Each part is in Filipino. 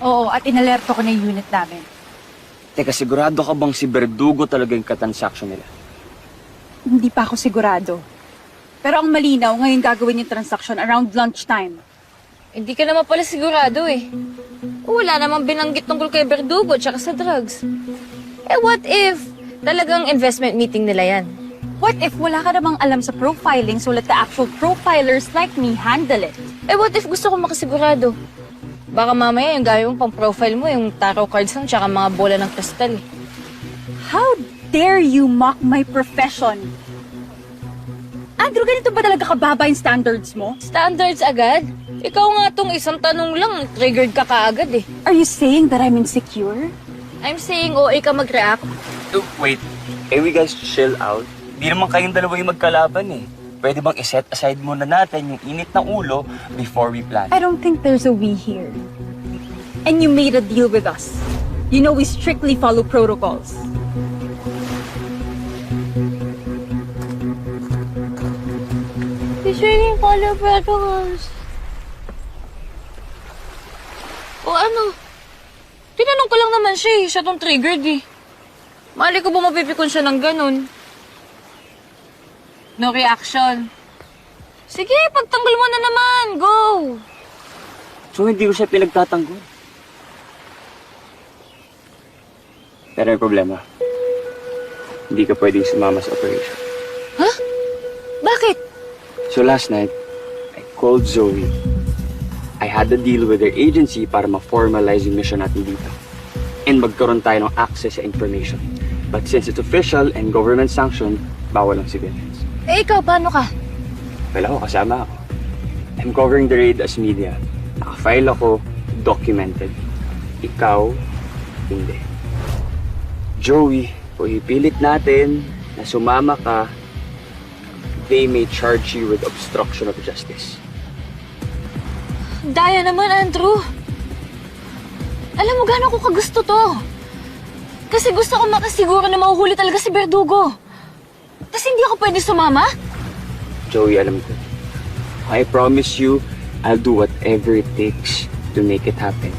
Oo, at inalerto ko na yung unit namin. Teka, sigurado ka bang si Verdugo talaga yung katransaction nila? Hindi pa ako sigurado. Pero ang malinaw, ngayon gagawin yung transaction around lunchtime. Hindi ka naman pala sigurado eh. Wala namang binanggit tungkol kay Verdugo tsaka sa drugs. Eh what if talagang investment meeting nila yan? What if wala ka namang alam sa profiling so let the actual profilers like me handle it? Eh what if gusto ko makasigurado? Baka mamaya yung gaya mong pang-profile mo, yung tarot cards lang tsaka mga bola ng kristal eh. How dare you mock my profession? Andrew, ganito ba talaga kababa yung standards mo? Standards agad? Ikaw nga tong isang tanong lang, triggered ka kaagad eh. Are you saying that I'm insecure? I'm saying OA ka mag-react. Wait, can we guys chill out? Di naman kayong dalawa yung magkalaban eh. Pwede bang iset aside muna natin yung init ng ulo before we plan? I don't think there's a we here. And you made a deal with us. You know we strictly follow protocols. Isingin ko na protocols. O ano? Tinanong ko lang naman siya eh. Siya tong triggered eh. Mali ko ba mapipikon siya ng ganun? No reaction. Sige, pagtanggol mo na naman. Go! So hindi ko siya pinagtatanggol. Pero may problema. Hindi ka pwedeng sumama sa operation. Ha? Bakit? So last night, I called Zoe. I had a deal with their agency para ma-formalize yung mission natin dito. And magkaroon tayo ng access sa information. But since it's official and government sanctioned, bawal ang civilians. Eh, ikaw, paano ka? Wala ko, kasama ako. I'm covering the raid as media. Nakafile ako, documented. Ikaw, hindi. Joey, kung ipilit natin na sumama ka, they may charge you with obstruction of justice. Daya naman, Andrew. Alam mo, gano'n ko kagusto to. Kasi gusto ko makasiguro na mahuhuli talaga si Verdugo. Tapos hindi ako pwede sumama? Joey, alam ko. I promise you, I'll do whatever it takes to make it happen.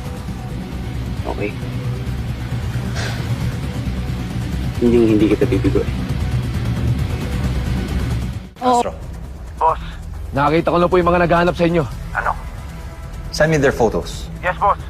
Okay? Hindi kita bibigoy. Astro. Nakakita ko na po yung mga naghahanap sa inyo. Send me their photos. Yes, boss.